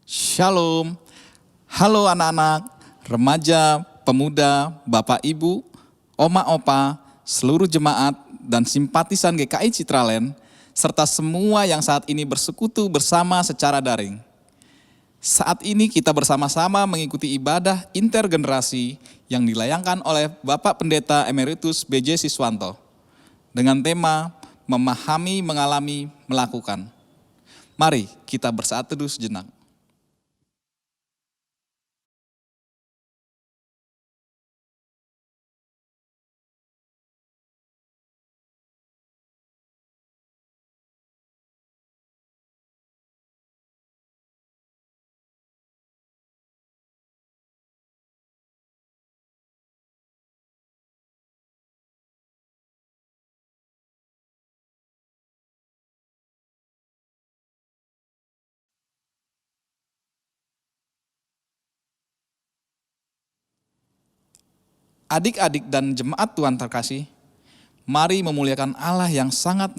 Shalom. Halo anak-anak, remaja, pemuda, bapak ibu, oma opa, seluruh jemaat dan simpatisan GKI Citraland, serta semua yang saat ini bersekutu bersama secara daring. Saat ini kita bersama-sama mengikuti ibadah intergenerasi yang dilayangkan oleh Bapak Pendeta Emeritus B.J. Siswanto dengan tema Memahami, Mengalami, Melakukan. Mari kita bersaat teduh sejenak. Adik-adik dan jemaat Tuhan terkasih, mari memuliakan Allah yang sangat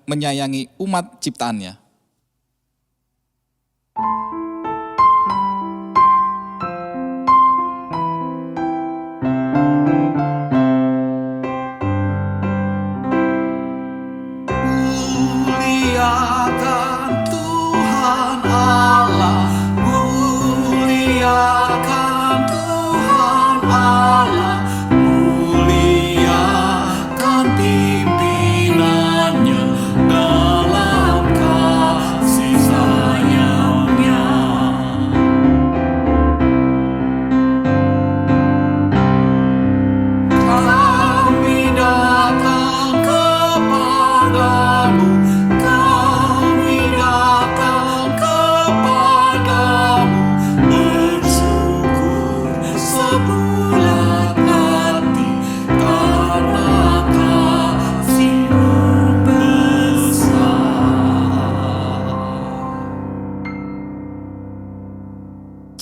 menyayangi umat ciptaannya. Muliakan Tuhan Allah, muliakan Tuhan Allah, muliakan pimpinannya dalam kasih sayangnya. Kami datang kepadamu, kami datang kepadamu, bersyukur sebulat hati karena kasih-Mu besar.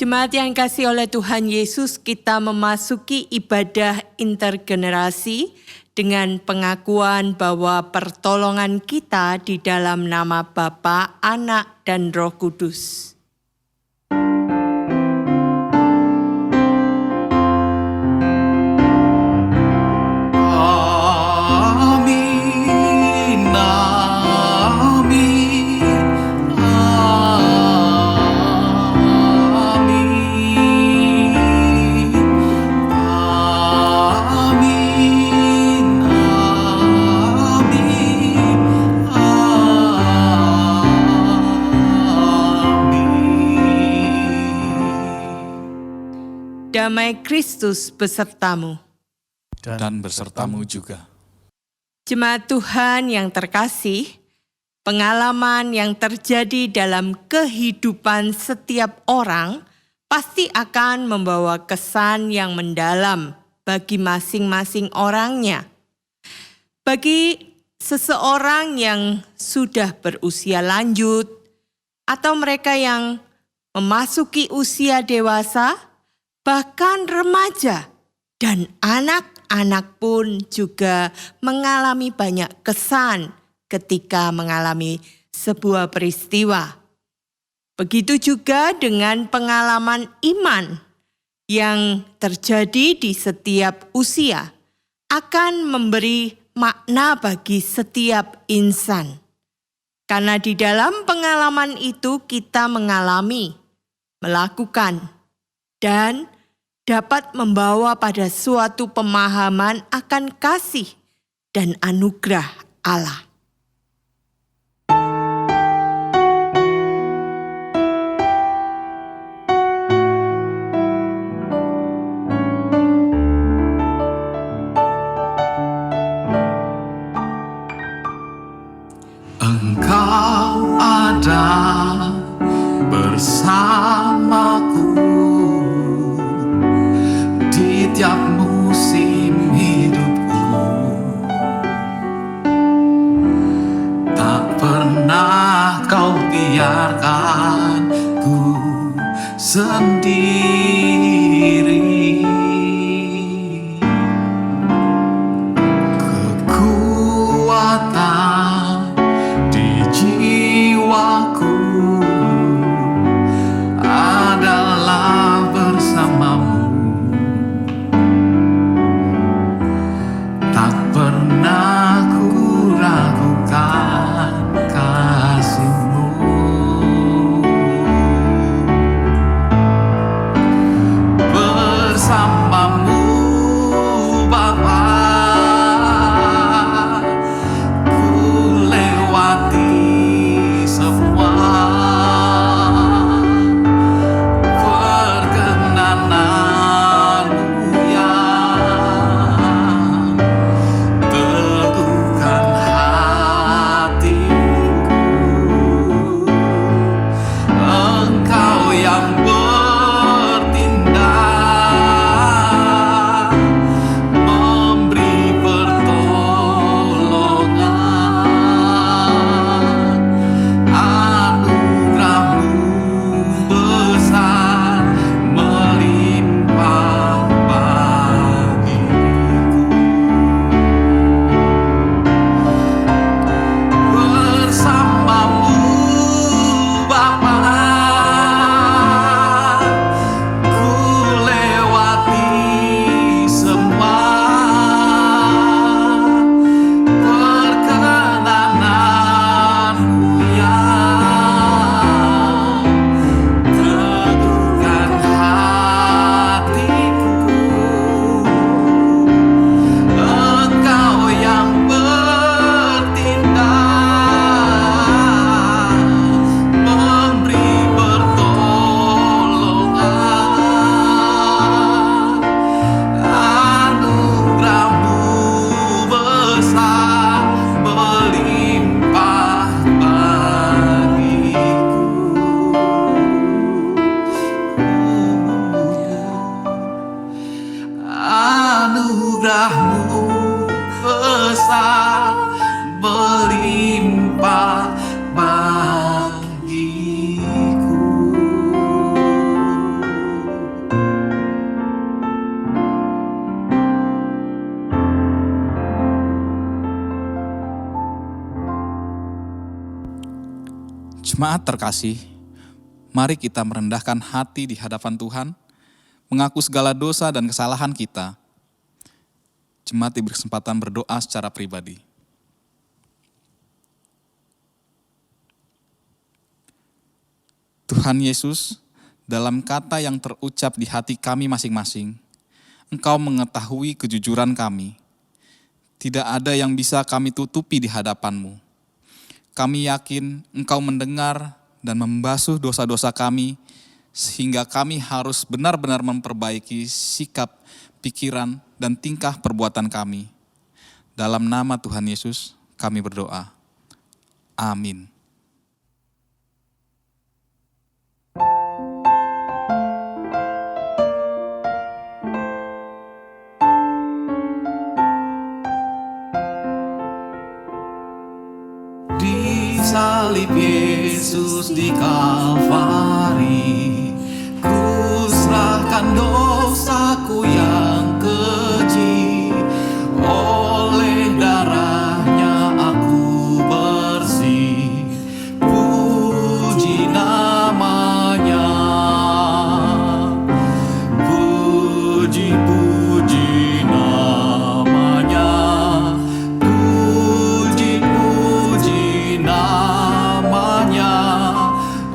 Jemaat yang kasih oleh Tuhan Yesus, kita memasuki ibadah intergenerasi dengan pengakuan bahwa pertolongan kita di dalam nama Bapa, Anak, dan Roh Kudus. Amin, amin, amin, amin, amin. Damai Kristus besertamu. Dan besertamu juga. Jemaat Tuhan yang terkasih, pengalaman yang terjadi dalam kehidupan setiap orang pasti akan membawa kesan yang mendalam bagi masing-masing orangnya. Bagi seseorang yang sudah berusia lanjut atau mereka yang memasuki usia dewasa, bahkan remaja dan anak-anak pun juga mengalami banyak kesan ketika mengalami sebuah peristiwa. Begitu juga dengan pengalaman iman yang terjadi di setiap usia akan memberi makna bagi setiap insan. Karena di dalam pengalaman itu kita mengalami, melakukan, dan dapat membawa pada suatu pemahaman akan kasih dan anugerah Allah. Engkau ada bersamaku di tiap musim hidupku. Jemaat terkasih, mari kita merendahkan hati di hadapan Tuhan, mengaku segala dosa dan kesalahan kita. Jemaat diberi kesempatan berdoa secara pribadi. Tuhan Yesus, dalam kata yang terucap di hati kami masing-masing, Engkau mengetahui kejujuran kami. Tidak ada yang bisa kami tutupi di hadapan-Mu. Kami yakin Engkau mendengar dan membasuh dosa-dosa kami, sehingga kami harus benar-benar memperbaiki sikap, pikiran, dan tingkah perbuatan kami. Dalam nama Tuhan Yesus, kami berdoa. Amin. Salib Yesus di Kalvari, ku serahkan dosaku yang keji. Oleh darahnya aku bersih, puji namanya. Puji-puji namanya. Puji-puji namanya.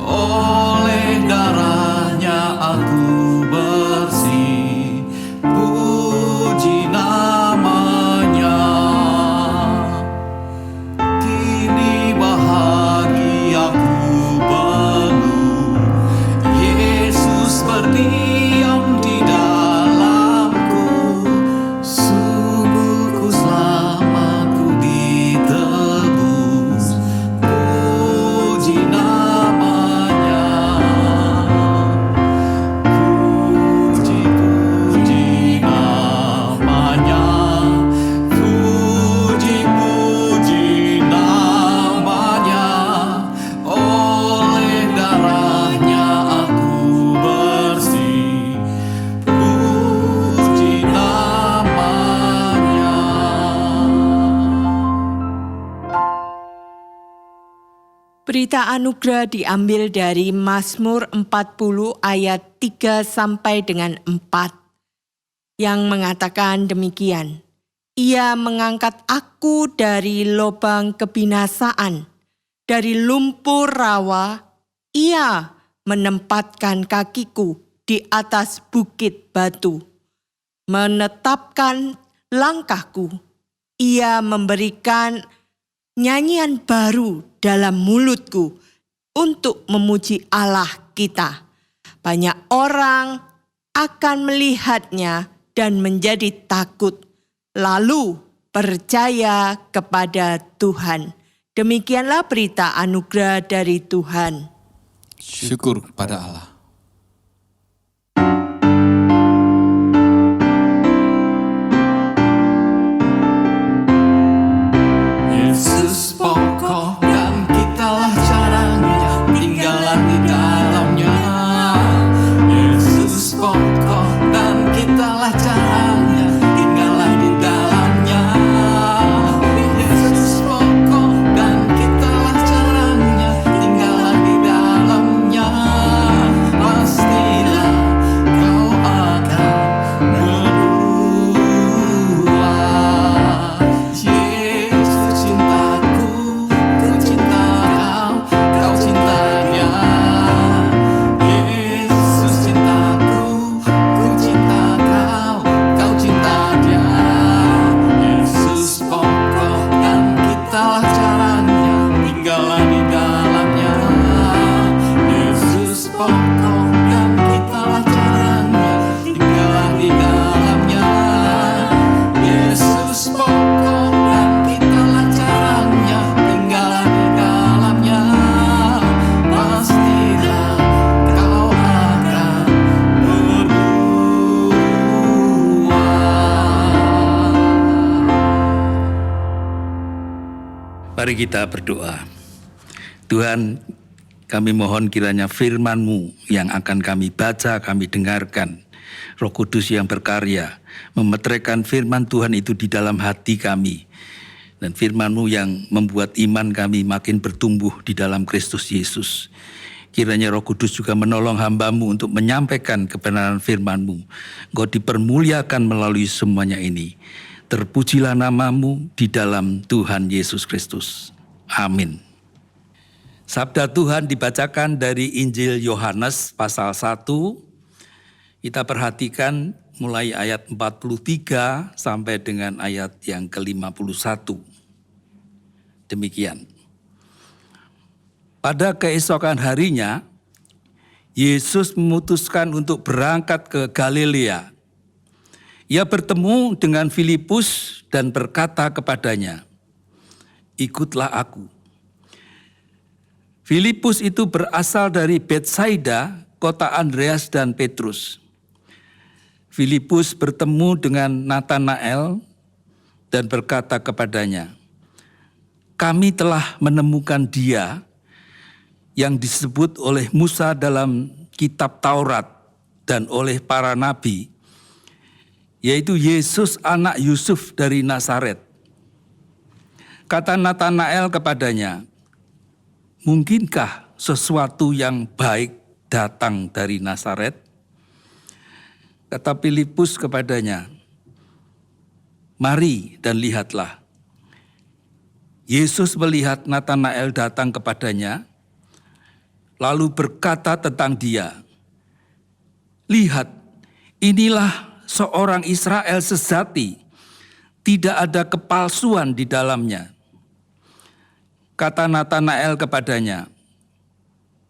Oleh darahnya aku bersih, puji namanya. Kini bahagiaku penuh, Yesus berdiam di dalamku. Sungguh ku selamat, ku ditebus, puji namanya. Puji-puji namanya. Puji-puji namanya. Oleh darahnya aku bersih, puji namanya. Berita anugerah diambil dari Mazmur 40 ayat 3 sampai dengan 4 yang mengatakan demikian. Ia mengangkat aku dari lubang kebinasaan, dari lumpur rawa. Ia menempatkan kakiku di atas bukit batu, menetapkan langkahku. Ia memberikan nyanyian baru dalam mulutku untuk memuji Allah kita. Banyak orang akan melihatnya dan menjadi takut, lalu percaya kepada Tuhan. Demikianlah berita anugerah dari Tuhan. Syukur kepada Allah. Yesus pokok dan kitalah caranya, tinggallah di dalamnya. Yesus pokok dan kitalah caranya, tinggallah di dalamnya. Yesus pokok dan kitalah caranya, tinggallah di dalamnya. Pastilah kau akan berbuah. Yesus cintaku, ku cinta kau, kau cinta dia. Yesus cintaku, ku cinta kau, kau cinta dia. Yesus pokok dan kitalah caranya, tinggallah di dalamnya. Yesus pokok dan kitalah caranya, tinggallah di dalamnya. Yesus pokok dan kitalah caranya, tinggallah di dalamnya. Pastilah kau akan berbuah. Mari kita berdoa. Tuhan, kami mohon kiranya firman-Mu yang akan kami baca, kami dengarkan, Roh Kudus yang berkarya, memeteraikan firman Tuhan itu di dalam hati kami, Dan firman-Mu yang membuat iman kami makin bertumbuh di dalam Kristus Yesus. Kiranya Roh Kudus juga menolong hamba-Mu untuk menyampaikan kebenaran firman-Mu. Engkau dipermuliakan melalui semuanya ini. Terpujilah nama-Mu di dalam Tuhan Yesus Kristus. Amin. Sabda Tuhan dibacakan dari Injil Yohanes pasal 1. Kita perhatikan mulai ayat 43 sampai dengan ayat yang ke-51. Demikian. Pada keesokan harinya, Yesus memutuskan untuk berangkat ke Galilea. Ia bertemu dengan Filipus dan berkata kepadanya, "Ikutlah aku." Filipus itu berasal dari Betsaida, kota Andreas dan Petrus. Filipus bertemu dengan Natanael dan berkata kepadanya, "Kami telah menemukan Dia yang disebut oleh Musa dalam kitab Taurat dan oleh para nabi, yaitu Yesus anak Yusuf dari Nazaret." Kata Natanael kepadanya, "Mungkinkah sesuatu yang baik datang dari Nazaret?" Kata Filipus kepadanya, "Mari dan lihatlah." Yesus melihat Natanael datang kepadanya, lalu berkata tentang dia, "Lihat, inilah seorang Israel sejati, tidak ada kepalsuan di dalamnya." Kata Natanael kepadanya,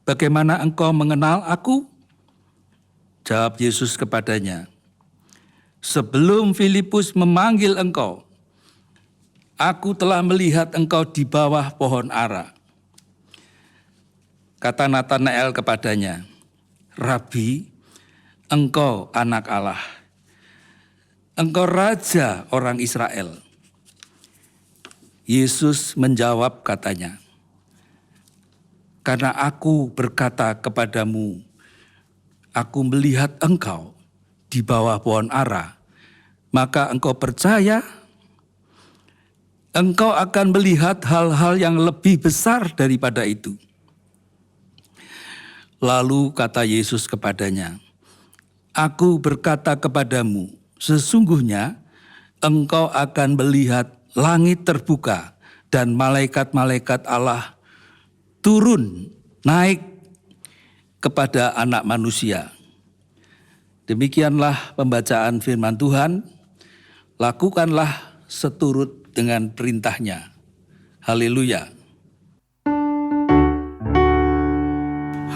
"Bagaimana engkau mengenal aku?" Jawab Yesus kepadanya, "Sebelum Filipus memanggil engkau, aku telah melihat engkau di bawah pohon ara." Kata Natanael kepadanya, "Rabi, engkau anak Allah, engkau raja orang Israel." Yesus menjawab katanya, "Karena aku berkata kepadamu, aku melihat engkau di bawah pohon ara, maka engkau percaya? Engkau akan melihat hal-hal yang lebih besar daripada itu." Lalu kata Yesus kepadanya, "Aku berkata kepadamu, sesungguhnya engkau akan melihat langit terbuka dan malaikat-malaikat Allah turun naik kepada Anak Manusia." Demikianlah pembacaan firman Tuhan. Lakukanlah seturut dengan perintahnya. Haleluya.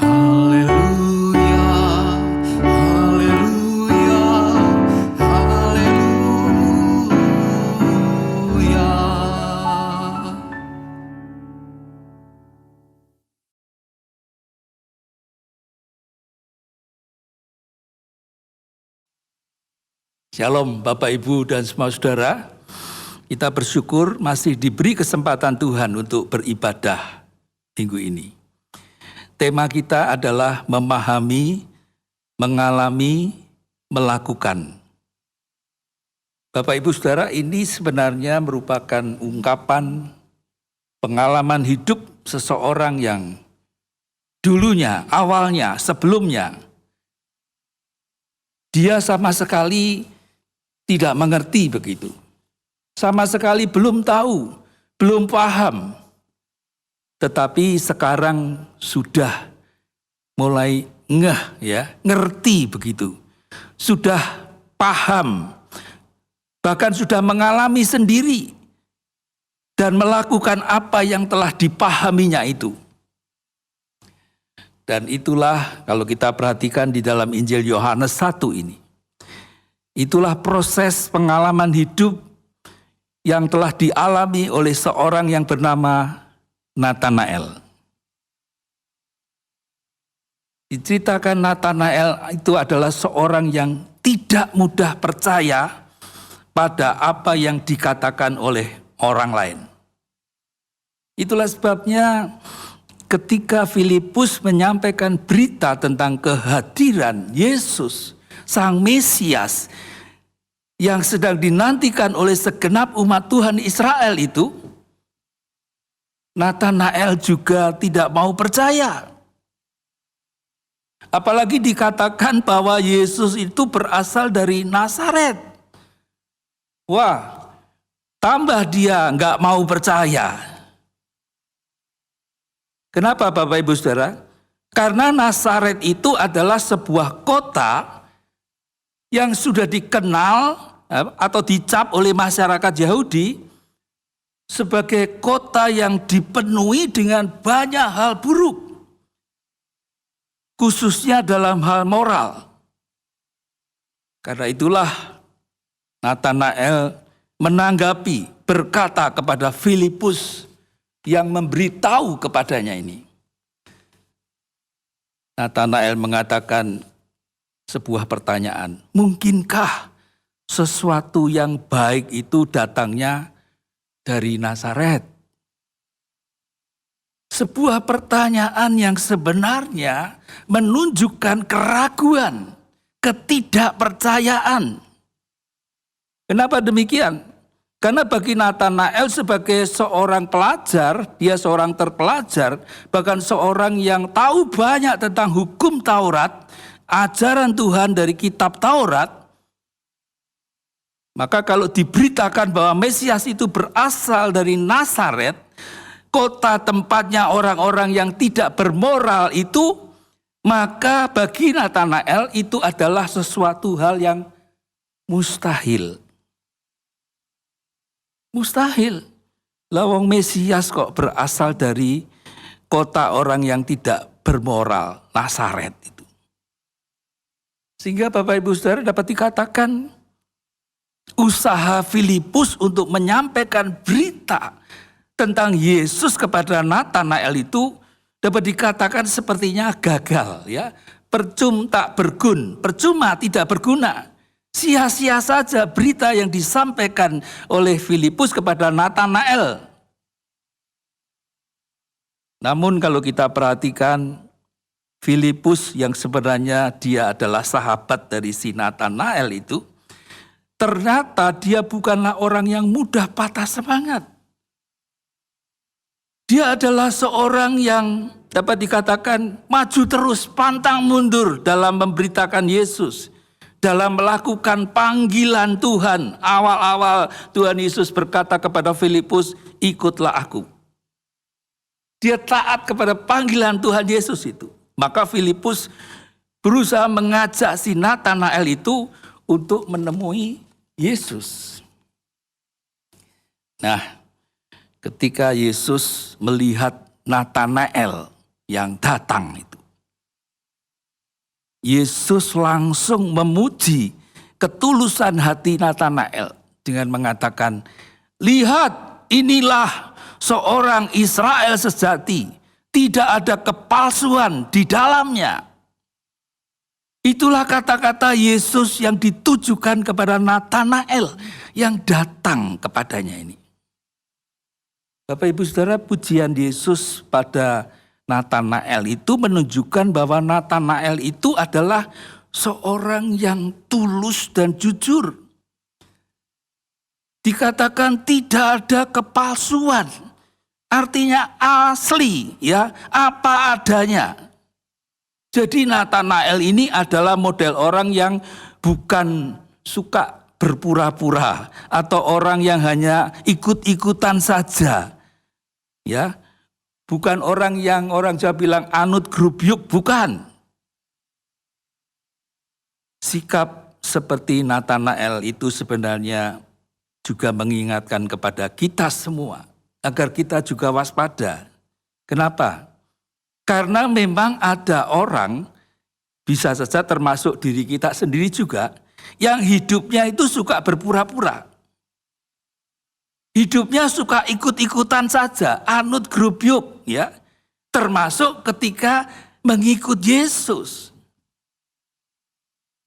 Haleluya, haleluya, haleluya. Shalom Bapak Ibu dan semua saudara. Kita bersyukur masih diberi kesempatan Tuhan untuk beribadah minggu ini. Tema kita adalah memahami, mengalami, melakukan. Bapak Ibu Saudara, ini sebenarnya merupakan ungkapan pengalaman hidup seseorang yang dulunya, awalnya, sebelumnya, dia sama sekali tidak mengerti begitu. Sama sekali belum tahu, belum paham. Tetapi sekarang sudah mulai ngerti begitu. Sudah paham, bahkan sudah mengalami sendiri dan melakukan apa yang telah dipahaminya itu. Dan itulah kalau kita perhatikan di dalam Injil Yohanes 1 ini. Itulah proses pengalaman hidup yang telah dialami oleh seorang yang bernama Natanael. Diceritakan Natanael itu adalah seorang yang tidak mudah percaya pada apa yang dikatakan oleh orang lain. Itulah sebabnya ketika Filipus menyampaikan berita tentang kehadiran Yesus, Sang Mesias, yang sedang dinantikan oleh segenap umat Tuhan Israel itu, Natanael juga tidak mau percaya. Apalagi dikatakan bahwa Yesus itu berasal dari Nazaret. Wah, tambah dia nggak mau percaya. Kenapa Bapak Ibu Saudara? Karena Nazaret itu adalah sebuah kota yang sudah dikenal atau dicap oleh masyarakat Yahudi sebagai kota yang dipenuhi dengan banyak hal buruk. Khususnya dalam hal moral. Karena itulah Natanael menanggapi, berkata kepada Filipus yang memberitahu kepadanya ini. Natanael mengatakan sebuah pertanyaan, mungkinkah sesuatu yang baik itu datangnya dari Nazaret? Sebuah pertanyaan yang sebenarnya menunjukkan keraguan, ketidakpercayaan. Kenapa demikian? Karena bagi Natanael sebagai seorang pelajar, dia seorang terpelajar, bahkan seorang yang tahu banyak tentang hukum Taurat, ajaran Tuhan dari kitab Taurat, maka kalau diberitakan bahwa Mesias itu berasal dari Nazaret, kota tempatnya orang-orang yang tidak bermoral itu, maka bagi Natanael itu adalah sesuatu hal yang mustahil. Mustahil. Lawang Mesias kok berasal dari kota orang yang tidak bermoral, Nazaret itu. Sehingga Bapak Ibu Saudara dapat dikatakan usaha Filipus untuk menyampaikan berita tentang Yesus kepada Natanael itu dapat dikatakan sepertinya gagal, ya. Percuma tidak berguna. Sia-sia saja berita yang disampaikan oleh Filipus kepada Natanael. Namun kalau kita perhatikan Filipus yang sebenarnya dia adalah sahabat dari si Natanael itu, ternyata dia bukanlah orang yang mudah patah semangat. Dia adalah seorang yang dapat dikatakan maju terus, pantang mundur dalam memberitakan Yesus. Dalam melakukan panggilan Tuhan. Awal-awal Tuhan Yesus berkata kepada Filipus, ikutlah aku. Dia taat kepada panggilan Tuhan Yesus itu. Maka Filipus berusaha mengajak si Natanael itu untuk menemui Yesus. Nah, ketika Yesus melihat Natanael yang datang itu, Yesus langsung memuji ketulusan hati Natanael dengan mengatakan, lihat inilah seorang Israel sejati, tidak ada kepalsuan di dalamnya. Itulah kata-kata Yesus yang ditujukan kepada Natanael yang datang kepadanya ini. Bapak Ibu Saudara, pujian Yesus pada Natanael itu menunjukkan bahwa Natanael itu adalah seorang yang tulus dan jujur. Dikatakan tidak ada kepalsuan. Artinya asli, ya, apa adanya. Jadi Natanael ini adalah model orang yang bukan suka berpura-pura atau orang yang hanya ikut-ikutan saja. Ya. Bukan orang yang orang Jawa bilang anut grup yuk, bukan. Sikap seperti Natanael itu sebenarnya juga mengingatkan kepada kita semua agar kita juga waspada. Kenapa? Karena memang ada orang, bisa saja termasuk diri kita sendiri juga, yang hidupnya itu suka berpura-pura. Hidupnya suka ikut-ikutan saja, anut grup yuk, ya. Termasuk ketika mengikut Yesus.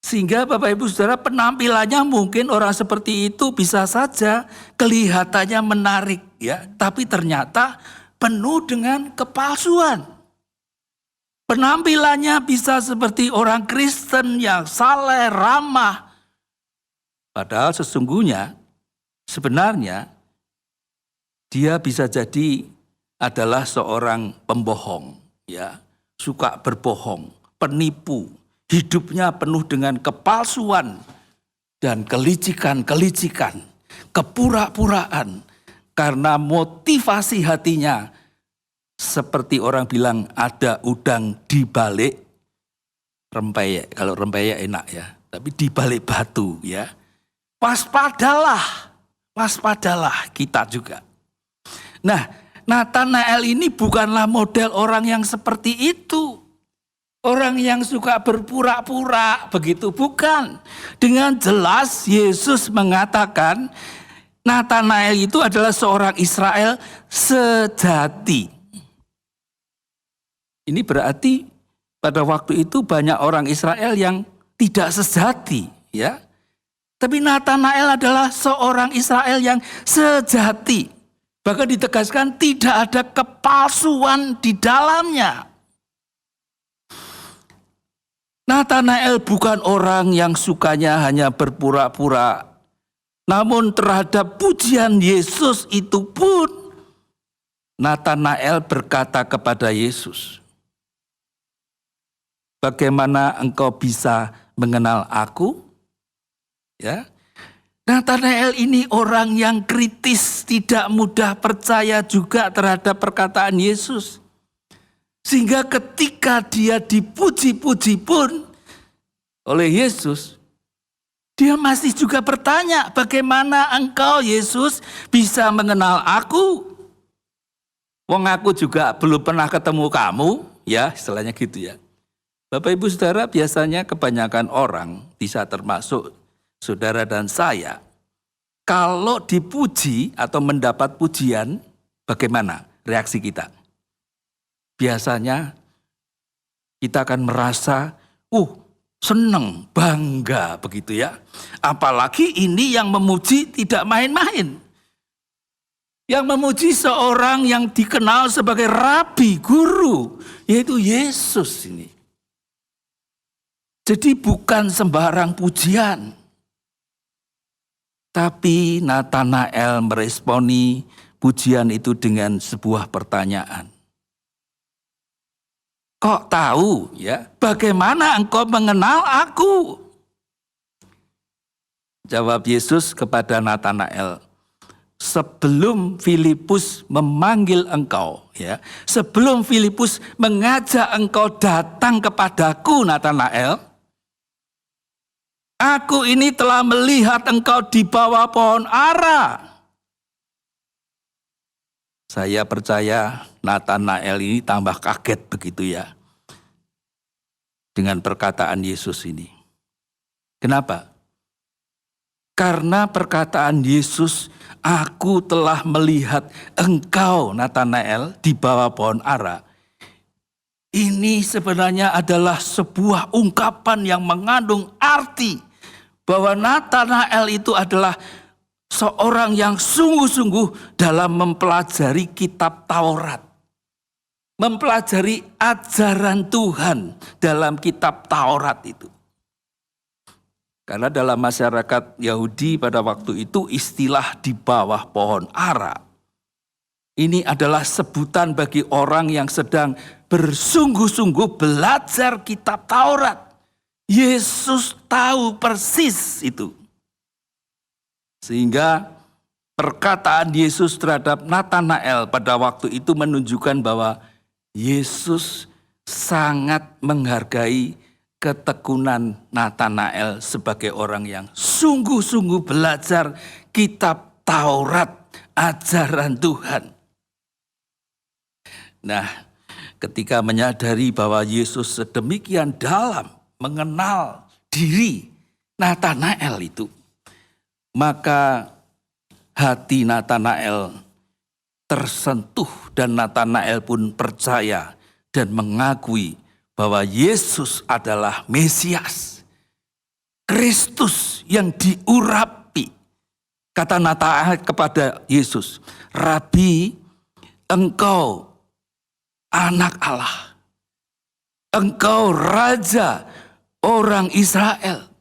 Sehingga Bapak Ibu Saudara penampilannya mungkin orang seperti itu bisa saja kelihatannya menarik, ya, tapi ternyata penuh dengan kepalsuan. Penampilannya bisa seperti orang Kristen yang saleh, ramah. Padahal sesungguhnya, sebenarnya dia bisa jadi adalah seorang pembohong, ya, suka berbohong, penipu, hidupnya penuh dengan kepalsuan dan kelicikan-kelicikan, kepura-puraan, karena motivasi hatinya seperti orang bilang ada udang di balik rempeyek. Kalau rempeyek enak ya, tapi di balik batu ya. Waspadalah kita juga. Nah, Nathanael ini bukanlah model orang yang seperti itu. Orang yang suka berpura-pura, begitu bukan. Dengan jelas Yesus mengatakan Nathanael itu adalah seorang Israel sejati. Ini berarti pada waktu itu banyak orang Israel yang tidak sejati, ya. Tapi Nathanael adalah seorang Israel yang sejati. Bahkan ditegaskan tidak ada kepalsuan di dalamnya. Nathanael bukan orang yang sukanya hanya berpura-pura. Namun terhadap pujian Yesus itu pun Nathanael berkata kepada Yesus, "Bagaimana engkau bisa mengenal aku?" Ya. Nathanael ini orang yang kritis, tidak mudah percaya juga terhadap perkataan Yesus. Sehingga ketika dia dipuji-puji pun oleh Yesus, dia masih juga bertanya, "Bagaimana engkau Yesus bisa mengenal aku? Wong aku juga belum pernah ketemu kamu." Ya, istilahnya gitu ya. Bapak Ibu Saudara, biasanya kebanyakan orang, bisa termasuk saudara dan saya, kalau dipuji atau mendapat pujian, bagaimana reaksi kita? Biasanya kita akan merasa, seneng, bangga begitu ya. Apalagi ini yang memuji tidak main-main. Yang memuji seorang yang dikenal sebagai rabi, guru, yaitu Yesus ini. Jadi bukan sembarang pujian. Tapi Nathanael meresponi pujian itu dengan sebuah pertanyaan. "Kok tahu ya, bagaimana engkau mengenal aku?" Jawab Yesus kepada Nathanael, "Sebelum Filipus memanggil engkau, ya, sebelum Filipus mengajak engkau datang kepadaku, Nathanael, aku ini telah melihat engkau di bawah pohon ara." Saya percaya Nathanael ini tambah kaget begitu ya dengan perkataan Yesus ini. Kenapa? Karena perkataan Yesus, "Aku telah melihat engkau, Nathanael, di bawah pohon ara." Ini sebenarnya adalah sebuah ungkapan yang mengandung arti bahwa Nathanael itu adalah seorang yang sungguh-sungguh dalam mempelajari kitab Taurat. Mempelajari ajaran Tuhan dalam kitab Taurat itu. Karena dalam masyarakat Yahudi pada waktu itu istilah di bawah pohon ara, ini adalah sebutan bagi orang yang sedang bersungguh-sungguh belajar kitab Taurat. Yesus tahu persis itu. Sehingga perkataan Yesus terhadap Nathanael pada waktu itu menunjukkan bahwa Yesus sangat menghargai ketekunan Nathanael sebagai orang yang sungguh-sungguh belajar kitab Taurat, ajaran Tuhan. Nah, ketika menyadari bahwa Yesus sedemikian dalam mengenal diri Nathanael itu, maka hati Nathanael tersentuh dan Nathanael pun percaya dan mengakui bahwa Yesus adalah Mesias, Kristus yang diurapi. Kata Nathanael kepada Yesus, "Rabi, engkau anak Allah, engkau raja orang Israel."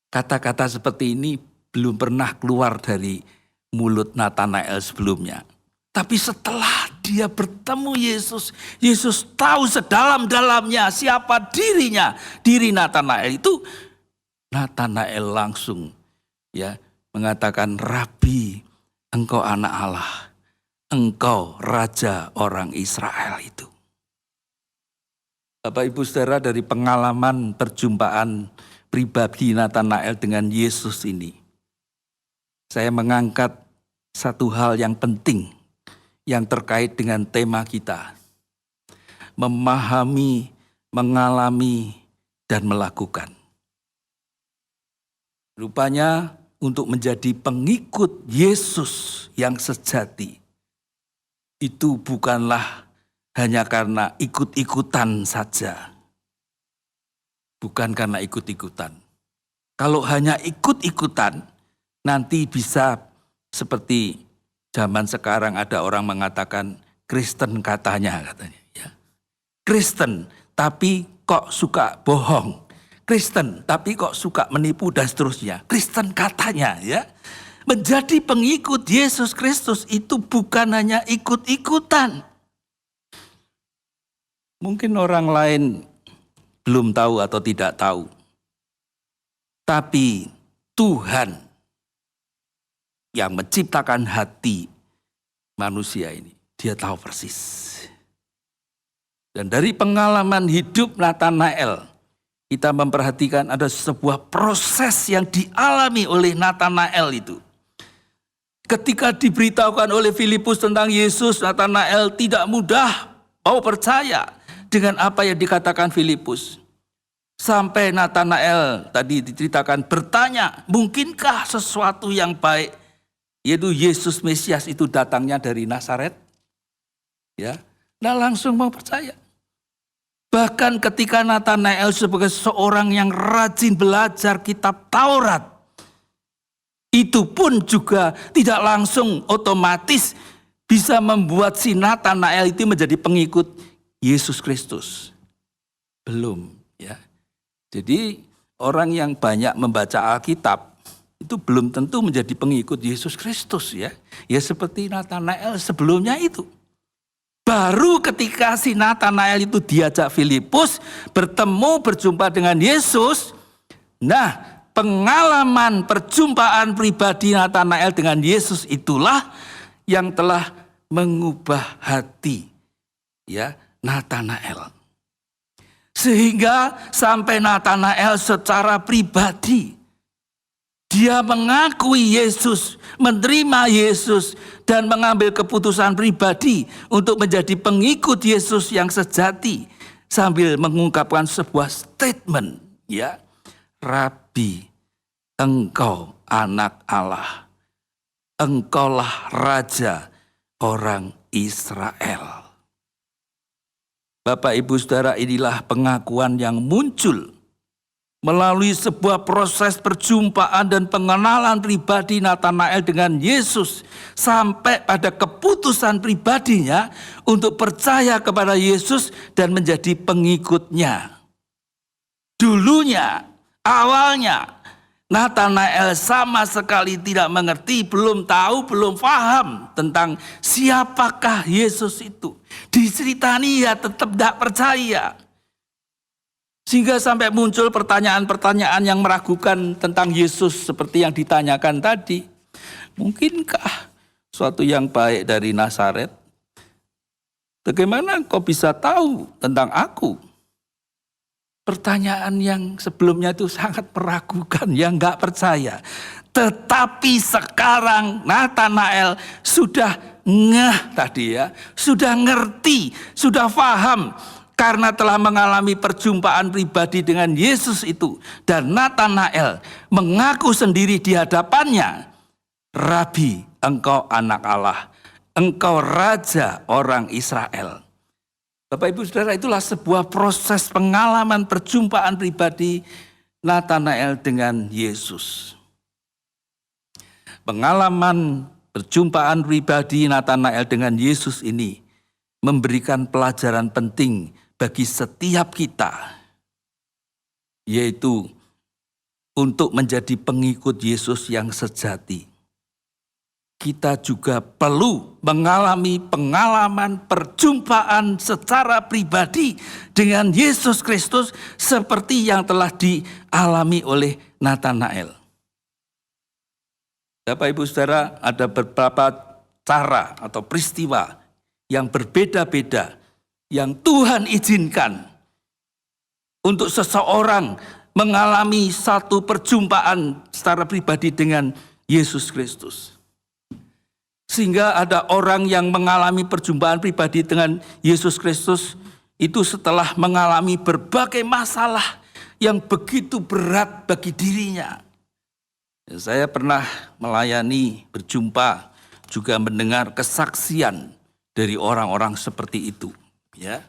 Kata-kata seperti ini belum pernah keluar dari mulut Nathanael sebelumnya. Tapi setelah dia bertemu Yesus, Yesus tahu sedalam-dalamnya siapa dirinya. Diri Natanael itu, Natanael langsung ya mengatakan, Rabi, engkau anak Allah, engkau raja orang Israel itu. Bapak Ibu Saudara, dari pengalaman perjumpaan pribadi Natanael dengan Yesus ini, saya mengangkat satu hal yang penting yang terkait dengan tema kita. Memahami, mengalami, dan melakukan. Rupanya untuk menjadi pengikut Yesus yang sejati, itu bukanlah hanya karena ikut-ikutan saja. Bukan karena ikut-ikutan. Kalau hanya ikut-ikutan, nanti bisa seperti zaman sekarang ada orang mengatakan Kristen katanya. Ya. Kristen tapi kok suka bohong. Kristen tapi kok suka menipu dan seterusnya. Kristen katanya ya. Menjadi pengikut Yesus Kristus itu bukan hanya ikut-ikutan. Mungkin orang lain belum tahu atau tidak tahu. Tapi Tuhan yang menciptakan hati manusia ini, dia tahu persis. Dan dari pengalaman hidup Natanael, kita memperhatikan ada sebuah proses yang dialami oleh Natanael itu. Ketika diberitahukan oleh Filipus tentang Yesus, Natanael tidak mudah mau percaya dengan apa yang dikatakan Filipus. Sampai Natanael tadi diceritakan bertanya, mungkinkah sesuatu yang baik, yaitu Yesus Mesias itu datangnya dari Nazaret? Ya, nah langsung mau percaya. Bahkan ketika Natanael sebagai seorang yang rajin belajar kitab Taurat, itu pun juga tidak langsung otomatis bisa membuat si Natanael itu menjadi pengikut Yesus Kristus. Belum, ya. Jadi orang yang banyak membaca Alkitab itu belum tentu menjadi pengikut Yesus Kristus ya. Ya seperti Natanael sebelumnya itu. Baru ketika si Natanael itu diajak Filipus bertemu berjumpa dengan Yesus. Nah, pengalaman perjumpaan pribadi Natanael dengan Yesus itulah yang telah mengubah hati ya Natanael. Sehingga sampai Natanael secara pribadi dia mengakui Yesus, menerima Yesus, dan mengambil keputusan pribadi untuk menjadi pengikut Yesus yang sejati. Sambil mengungkapkan sebuah statement, ya, Rabi, engkau anak Allah, engkaulah raja orang Israel. Bapak Ibu Saudara, inilah pengakuan yang muncul melalui sebuah proses perjumpaan dan pengenalan pribadi Natanael dengan Yesus sampai pada keputusan pribadinya untuk percaya kepada Yesus dan menjadi pengikutnya. Dulunya, awalnya, Natanael sama sekali tidak mengerti, belum tahu, belum paham tentang siapakah Yesus itu. Diceritani ya tetap tidak percaya. Sehingga sampai muncul pertanyaan-pertanyaan yang meragukan tentang Yesus seperti yang ditanyakan tadi. Mungkinkah suatu yang baik dari Nazaret? Bagaimana kau bisa tahu tentang aku? Pertanyaan yang sebelumnya itu sangat meragukan, yang gak percaya. Tetapi sekarang Natanael sudah ngeh tadi ya, sudah ngerti, sudah paham. Karena telah mengalami perjumpaan pribadi dengan Yesus itu. Dan Natanael mengaku sendiri di hadapannya, Rabi, engkau anak Allah, engkau raja orang Israel. Bapak Ibu Saudara, itulah sebuah proses pengalaman perjumpaan pribadi Natanael dengan Yesus. Pengalaman perjumpaan pribadi Natanael dengan Yesus ini memberikan pelajaran penting bagi setiap kita, yaitu untuk menjadi pengikut Yesus yang sejati. kita juga perlu mengalami pengalaman perjumpaan secara pribadi dengan Yesus Kristus seperti yang telah dialami oleh Nathanael. Bapak Ibu Saudara, ada beberapa cara atau peristiwa yang berbeda-beda yang Tuhan izinkan untuk seseorang mengalami satu perjumpaan secara pribadi dengan Yesus Kristus. Sehingga ada orang yang mengalami perjumpaan pribadi dengan Yesus Kristus itu setelah mengalami berbagai masalah yang begitu berat bagi dirinya. Saya pernah melayani, berjumpa, juga mendengar kesaksian dari orang-orang seperti itu. Ya,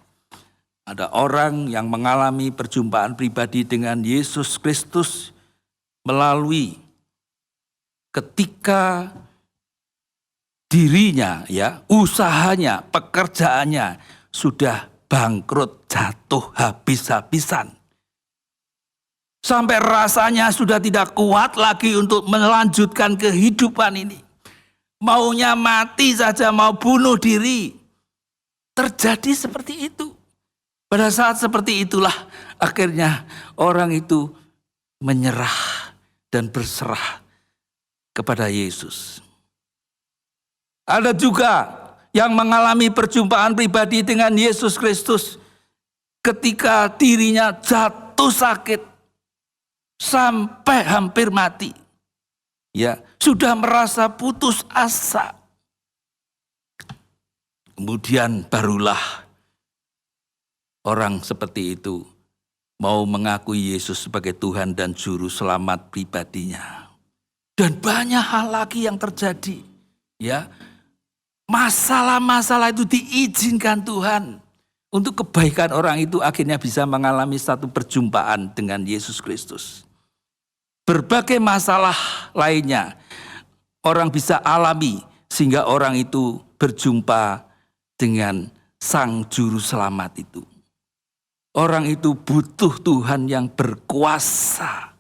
ada orang yang mengalami perjumpaan pribadi dengan Yesus Kristus melalui ketika dirinya, ya, usahanya, pekerjaannya sudah bangkrut, jatuh habis-habisan. Sampai rasanya sudah tidak kuat lagi untuk melanjutkan kehidupan ini. Maunya mati saja, mau bunuh diri. Terjadi seperti itu. Pada saat seperti itulah akhirnya orang itu menyerah dan berserah kepada Yesus. Ada juga yang mengalami perjumpaan pribadi dengan Yesus Kristus ketika dirinya jatuh sakit sampai hampir mati. Ya, sudah merasa putus asa. Kemudian barulah orang seperti itu mau mengakui Yesus sebagai Tuhan dan Juru Selamat pribadinya. Dan banyak hal lagi yang terjadi. Ya, masalah-masalah itu diizinkan Tuhan untuk kebaikan orang itu akhirnya bisa mengalami satu perjumpaan dengan Yesus Kristus. Berbagai masalah lainnya orang bisa alami sehingga orang itu berjumpa dengan Sang Juru Selamat itu. Orang itu butuh Tuhan yang berkuasa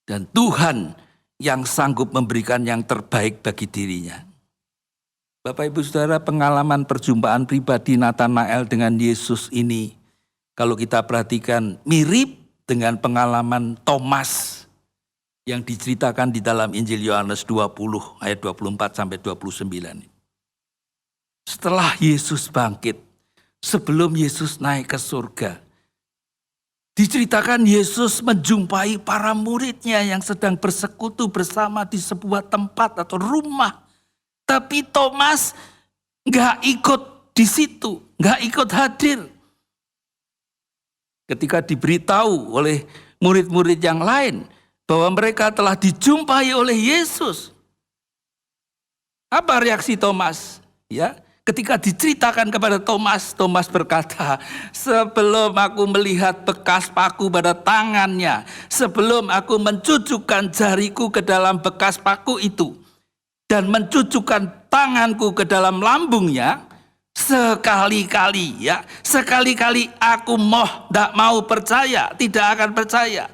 dan Tuhan yang sanggup memberikan yang terbaik bagi dirinya. Bapak Ibu Saudara, pengalaman perjumpaan pribadi Nathanael dengan Yesus ini, kalau kita perhatikan mirip dengan pengalaman Thomas yang diceritakan di dalam Injil Yohanes 20 ayat 24 sampai 29. Setelah Yesus bangkit, sebelum Yesus naik ke surga, diceritakan Yesus menjumpai para muridnya yang sedang bersekutu bersama di sebuah tempat atau rumah. Tapi Thomas nggak ikut di situ, nggak ikut hadir. Ketika diberitahu oleh murid-murid yang lain bahwa mereka telah dijumpai oleh Yesus, apa reaksi Thomas? Ya, ketika diceritakan kepada Thomas, Thomas berkata, sebelum aku melihat bekas paku pada tangannya, sebelum aku mencucukkan jariku ke dalam bekas paku itu, dan mencucukkan tanganku ke dalam lambungnya, sekali-kali aku tidak mau percaya, tidak akan percaya.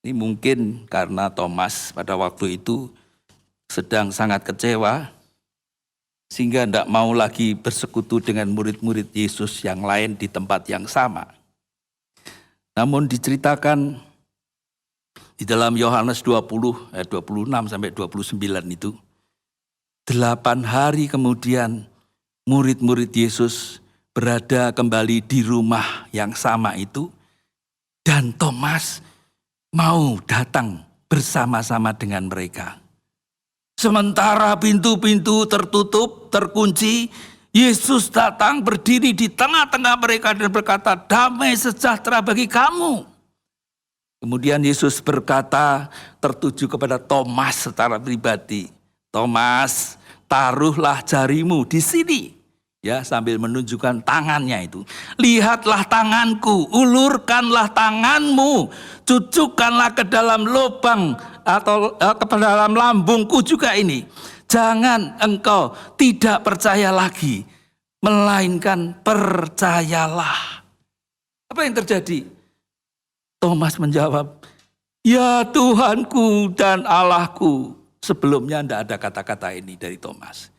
Ini mungkin karena Thomas pada waktu itu sedang sangat kecewa, sehingga tidak mau lagi bersekutu dengan murid-murid Yesus yang lain di tempat yang sama. Namun diceritakan di dalam Yohanes 20 ayat 26 sampai 29 itu, 8 hari kemudian murid-murid Yesus berada kembali di rumah yang sama itu, dan Thomas mau datang bersama-sama dengan mereka. Sementara pintu-pintu tertutup, terkunci, Yesus datang berdiri di tengah-tengah mereka dan berkata, damai sejahtera bagi kamu. Kemudian Yesus berkata tertuju kepada Thomas secara pribadi, Thomas, taruhlah jarimu di sini. Ya, sambil menunjukkan tangannya itu. Lihatlah tanganku, ulurkanlah tanganmu, cucukkanlah ke dalam lubang atau ke dalam lambungku juga ini. Jangan engkau tidak percaya lagi, melainkan percayalah. Apa yang terjadi? Thomas menjawab, ya Tuhanku dan Allahku. Sebelumnya tidak ada kata-kata ini dari Thomas.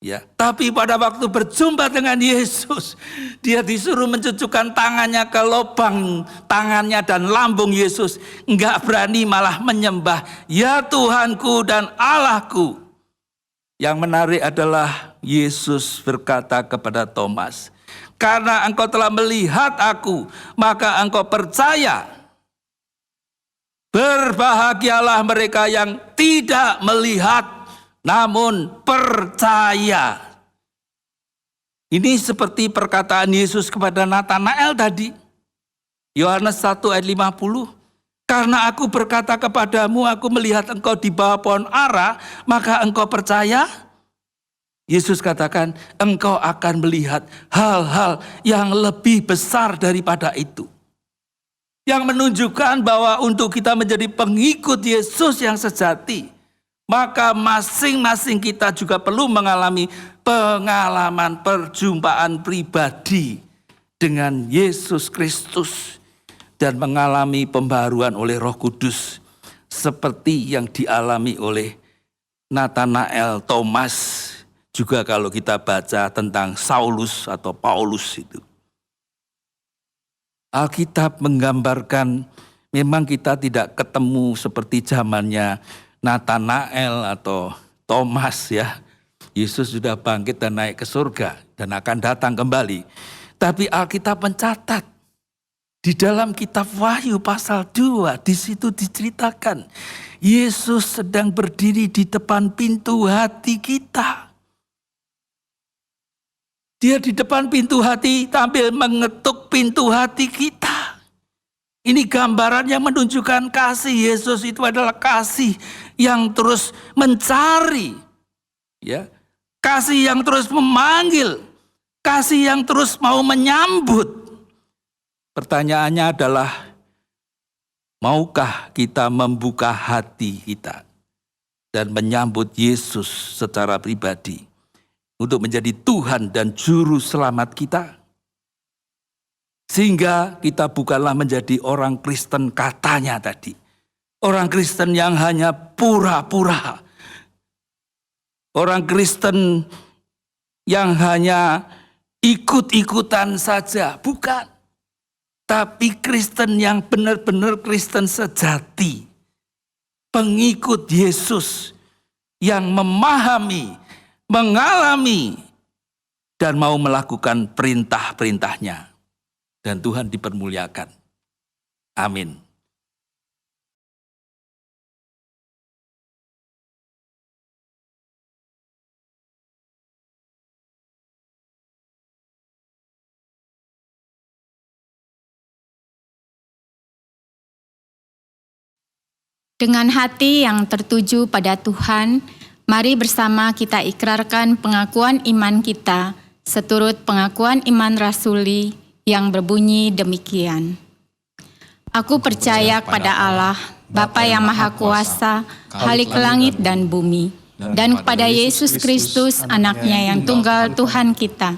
Ya, tapi pada waktu berjumpa dengan Yesus, dia disuruh mencucukkan tangannya ke lubang tangannya dan lambung Yesus. Enggak berani, malah menyembah, "Ya Tuhanku dan Allahku." Yang menarik adalah Yesus berkata kepada Thomas, "Karena engkau telah melihat aku, maka engkau percaya. Berbahagialah mereka yang tidak melihat, namun percaya." Ini seperti perkataan Yesus kepada Natanael tadi. Yohanes 1 ayat 50. "Karena aku berkata kepadamu, aku melihat engkau di bawah pohon ara, maka engkau percaya?" Yesus katakan, engkau akan melihat hal-hal yang lebih besar daripada itu. Yang menunjukkan bahwa untuk kita menjadi pengikut Yesus yang sejati, maka masing-masing kita juga perlu mengalami pengalaman perjumpaan pribadi dengan Yesus Kristus dan mengalami pembaharuan oleh Roh Kudus seperti yang dialami oleh Natanael, Thomas. Juga kalau kita baca tentang Saulus atau Paulus itu. Alkitab menggambarkan memang kita tidak ketemu seperti zamannya Natanael atau Thomas ya. Yesus sudah bangkit dan naik ke surga dan akan datang kembali. Tapi Alkitab mencatat di dalam kitab Wahyu pasal 2, di situ diceritakan Yesus sedang berdiri di depan pintu hati kita. Dia di depan pintu hati sambil mengetuk pintu hati kita. Ini gambaran yang menunjukkan kasih Yesus itu adalah kasih yang terus mencari. Ya, kasih yang terus memanggil. Kasih yang terus mau menyambut. Pertanyaannya adalah, maukah kita membuka hati kita dan menyambut Yesus secara pribadi untuk menjadi Tuhan dan Juru Selamat kita? Sehingga kita bukanlah menjadi orang Kristen katanya tadi. Orang Kristen yang hanya pura-pura. Orang Kristen yang hanya ikut-ikutan saja. Bukan. Tapi Kristen yang benar-benar Kristen sejati. Pengikut Yesus yang memahami, mengalami, dan mau melakukan perintah-perintahnya. Dan Tuhan dipermuliakan. Amin. Dengan hati yang tertuju pada Tuhan, mari bersama kita ikrarkan pengakuan iman kita seturut pengakuan iman rasuli yang berbunyi demikian. Aku percaya kepada Allah, Bapa yang Maha Kuasa, Khalik langit dan bumi, dan kepada Yesus Kristus, anaknya yang tunggal Tuhan kita,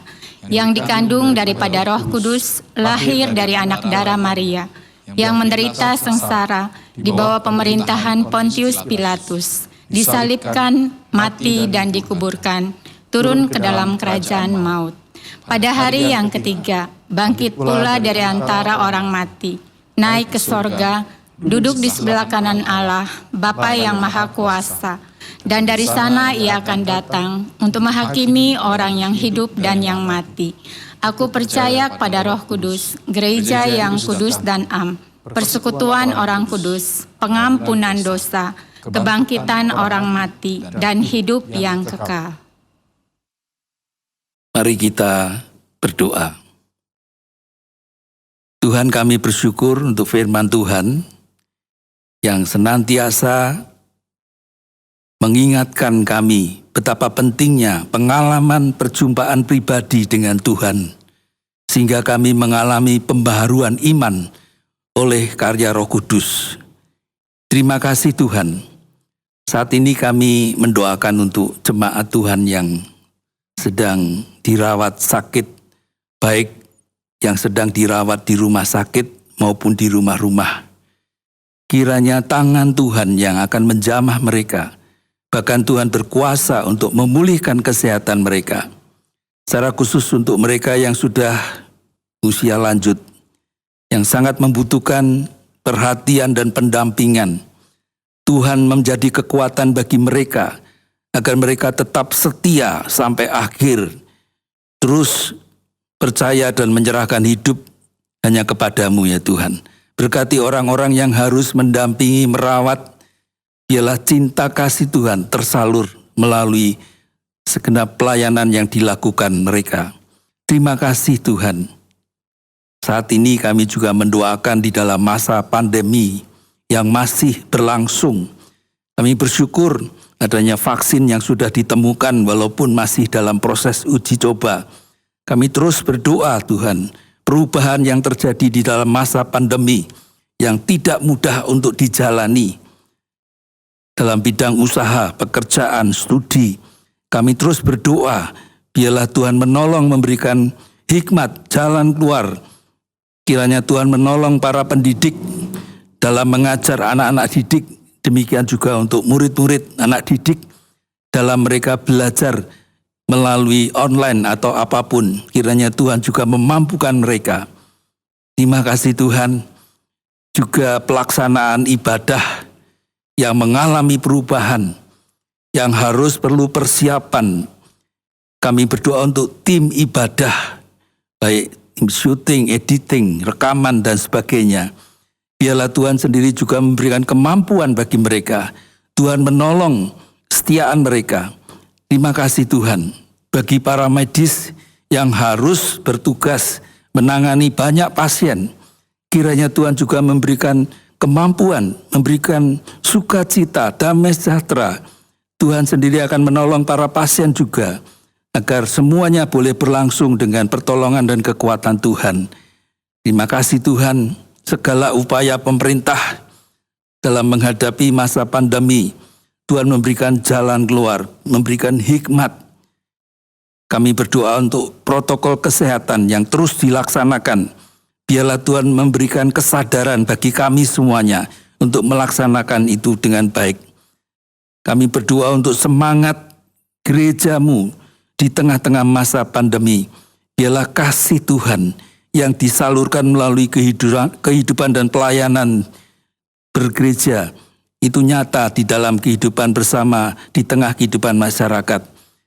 yang dikandung daripada Roh Kudus, lahir dari anak darah Maria, yang menderita sengsara di bawah pemerintahan Pontius Pilatus, disalibkan, mati dan dikuburkan, turun ke dalam kerajaan maut. Pada hari yang ketiga, bangkit pula dari antara orang mati, naik ke sorga, duduk di sebelah kanan Allah, Bapa yang Maha Kuasa, dan dari sana ia akan datang untuk menghakimi orang yang hidup dan yang mati. Aku percaya kepada Roh Kudus, gereja yang kudus dan am, persekutuan orang kudus, pengampunan dosa, kebangkitan orang mati, dan hidup yang kekal. Mari kita berdoa. Tuhan, kami bersyukur untuk firman Tuhan yang senantiasa mengingatkan kami betapa pentingnya pengalaman perjumpaan pribadi dengan Tuhan, sehingga kami mengalami pembaharuan iman oleh karya Roh Kudus. Terima kasih Tuhan. Saat ini kami mendoakan untuk jemaat Tuhan yang sedang dirawat sakit, baik yang sedang dirawat di rumah sakit maupun di rumah-rumah. Kiranya tangan Tuhan yang akan menjamah mereka Bahkan Tuhan berkuasa untuk memulihkan kesehatan mereka. Secara khusus untuk mereka yang sudah usia lanjut, yang sangat membutuhkan perhatian dan pendampingan. Tuhan menjadi kekuatan bagi mereka, agar mereka tetap setia sampai akhir, terus percaya dan menyerahkan hidup hanya kepadamu ya Tuhan. Berkati orang-orang yang harus mendampingi, merawat, biarlah cinta kasih Tuhan tersalur melalui segenap pelayanan yang dilakukan mereka. Terima kasih Tuhan. Saat ini kami juga mendoakan di dalam masa pandemi yang masih berlangsung. Kami bersyukur adanya vaksin yang sudah ditemukan walaupun masih dalam proses uji coba. Kami terus berdoa Tuhan, perubahan yang terjadi di dalam masa pandemi yang tidak mudah untuk dijalani. Dalam bidang usaha, pekerjaan, studi, kami terus berdoa, biarlah Tuhan menolong memberikan hikmat, jalan keluar. Kiranya Tuhan menolong para pendidik dalam mengajar anak-anak didik, demikian juga untuk murid-murid anak didik dalam mereka belajar melalui online atau apapun. Kiranya Tuhan juga memampukan mereka. Terima kasih Tuhan, juga pelaksanaan ibadah yang mengalami perubahan, yang harus perlu persiapan. Kami berdoa untuk tim ibadah, baik tim syuting, editing, rekaman, dan sebagainya. Biarlah Tuhan sendiri juga memberikan kemampuan bagi mereka. Tuhan menolong kesetiaan mereka. Terima kasih Tuhan. Bagi para medis yang harus bertugas menangani banyak pasien, kiranya Tuhan juga memberikan kemampuan, memberikan sukacita, damai sejahtera. Tuhan sendiri akan menolong para pasien juga, agar semuanya boleh berlangsung dengan pertolongan dan kekuatan Tuhan. Terima kasih Tuhan, segala upaya pemerintah dalam menghadapi masa pandemi, Tuhan memberikan jalan keluar, memberikan hikmat. Kami berdoa untuk protokol kesehatan yang terus dilaksanakan. Biarlah Tuhan memberikan kesadaran bagi kami semuanya untuk melaksanakan itu dengan baik. Kami berdoa untuk semangat gerejamu di tengah-tengah masa pandemi. Biarlah kasih Tuhan yang disalurkan melalui kehidupan dan pelayanan bergereja itu nyata di dalam kehidupan bersama di tengah kehidupan masyarakat.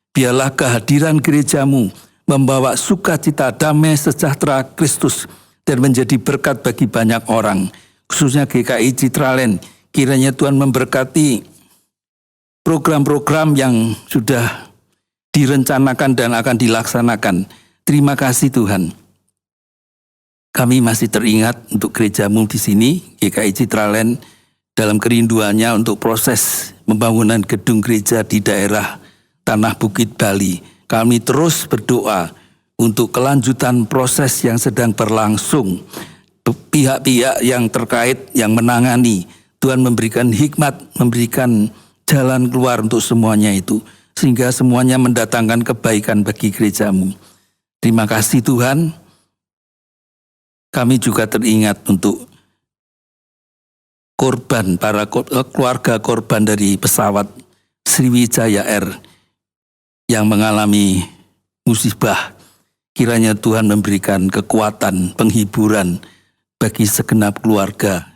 Biarlah kehadiran gerejamu membawa sukacita, damai, sejahtera Kristus dan menjadi berkat bagi banyak orang, khususnya GKI Citraland. Kiranya Tuhan memberkati program-program yang sudah direncanakan dan akan dilaksanakan. Terima kasih Tuhan. Kami masih teringat untuk gerejamu di sini, GKI Citraland, dalam kerinduannya untuk proses pembangunan gedung gereja di daerah Tanah Bukit Bali. Kami terus berdoa untuk kelanjutan proses yang sedang berlangsung. Pihak-pihak yang terkait, yang menangani, Tuhan memberikan hikmat, memberikan jalan keluar untuk semuanya itu, sehingga semuanya mendatangkan kebaikan bagi gerejamu. Terima kasih Tuhan. Kami juga teringat untuk korban, para keluarga korban dari pesawat Sriwijaya Air yang mengalami musibah. Kiranya Tuhan memberikan kekuatan, penghiburan bagi segenap keluarga.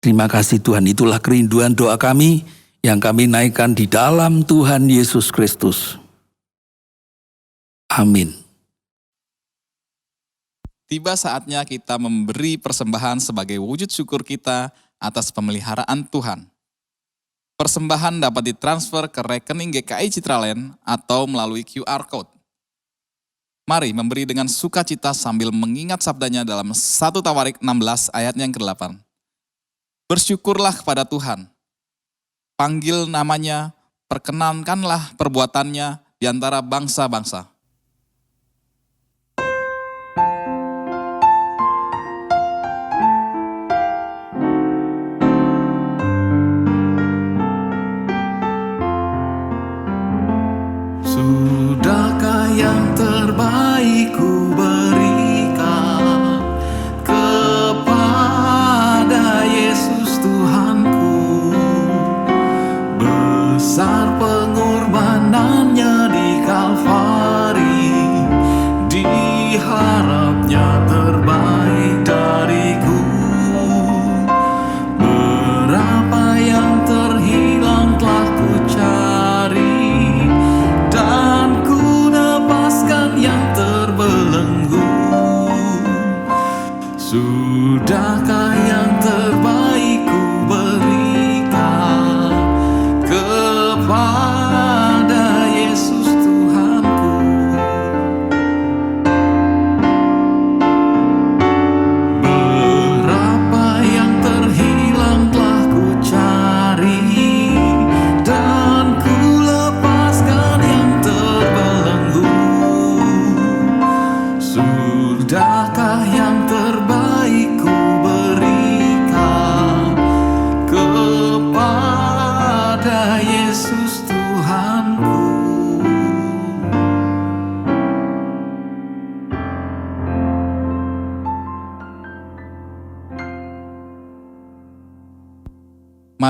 Terima kasih Tuhan, itulah kerinduan doa kami yang kami naikkan di dalam Tuhan Yesus Kristus. Amin. Tiba saatnya kita memberi persembahan sebagai wujud syukur kita atas pemeliharaan Tuhan. Persembahan dapat ditransfer ke rekening GKI Citraland atau melalui QR Code. Mari memberi dengan sukacita sambil mengingat sabdanya dalam 1 Tawarik 16 ayatnya yang ke-8. Bersyukurlah kepada Tuhan, panggil namanya, perkenankanlah perbuatannya di antara bangsa-bangsa. Sudahkah yang terbaik ku berikan kepada Yesus Tuhanku? Besar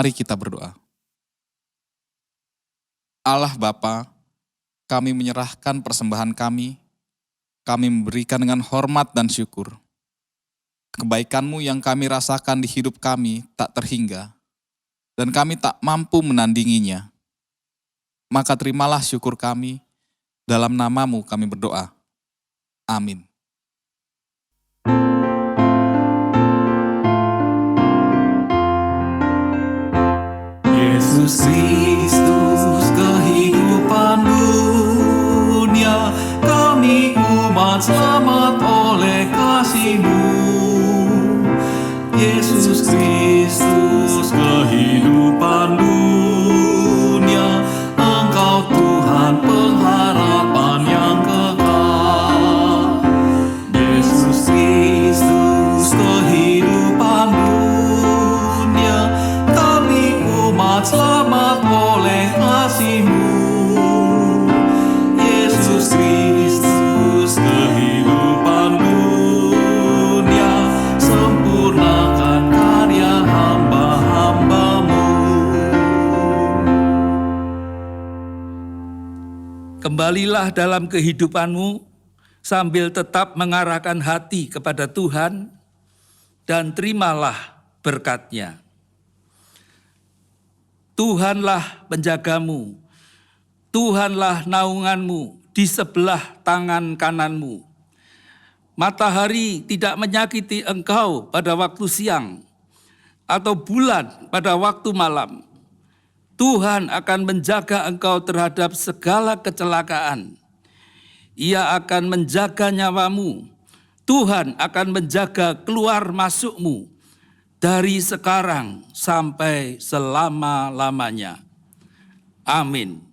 Mari kita berdoa. Allah Bapa, kami menyerahkan persembahan kami memberikan dengan hormat dan syukur. Kebaikan-Mu yang kami rasakan di hidup kami tak terhingga, dan kami tak mampu menandinginya. Maka terimalah syukur kami, dalam nama-Mu kami berdoa. Amin. Yesus Kristus kehidupan dunia, kami umat selamat oleh kasih-Mu. Yesus Kristus kehidupan dunia, Engkau Tuhan pengharapan yang kekal. Yesus Kristus kehidupan dunia, kami umat selamat oleh kasih-Mu. Yesus Kristus kehidupan dunia, sempurnakan karya hamba-hamba-Mu. Kembalilah dalam kehidupanmu sambil tetap mengarahkan hati kepada Tuhan dan terimalah berkat-Nya. Tuhanlah penjagamu, Tuhanlah naunganmu di sebelah tangan kananmu. Matahari tidak menyakiti engkau pada waktu siang, atau bulan pada waktu malam. Tuhan akan menjaga engkau terhadap segala kecelakaan. Ia akan menjaga nyawamu. Tuhan akan menjaga keluar masukmu dari sekarang sampai selama-lamanya. Amin.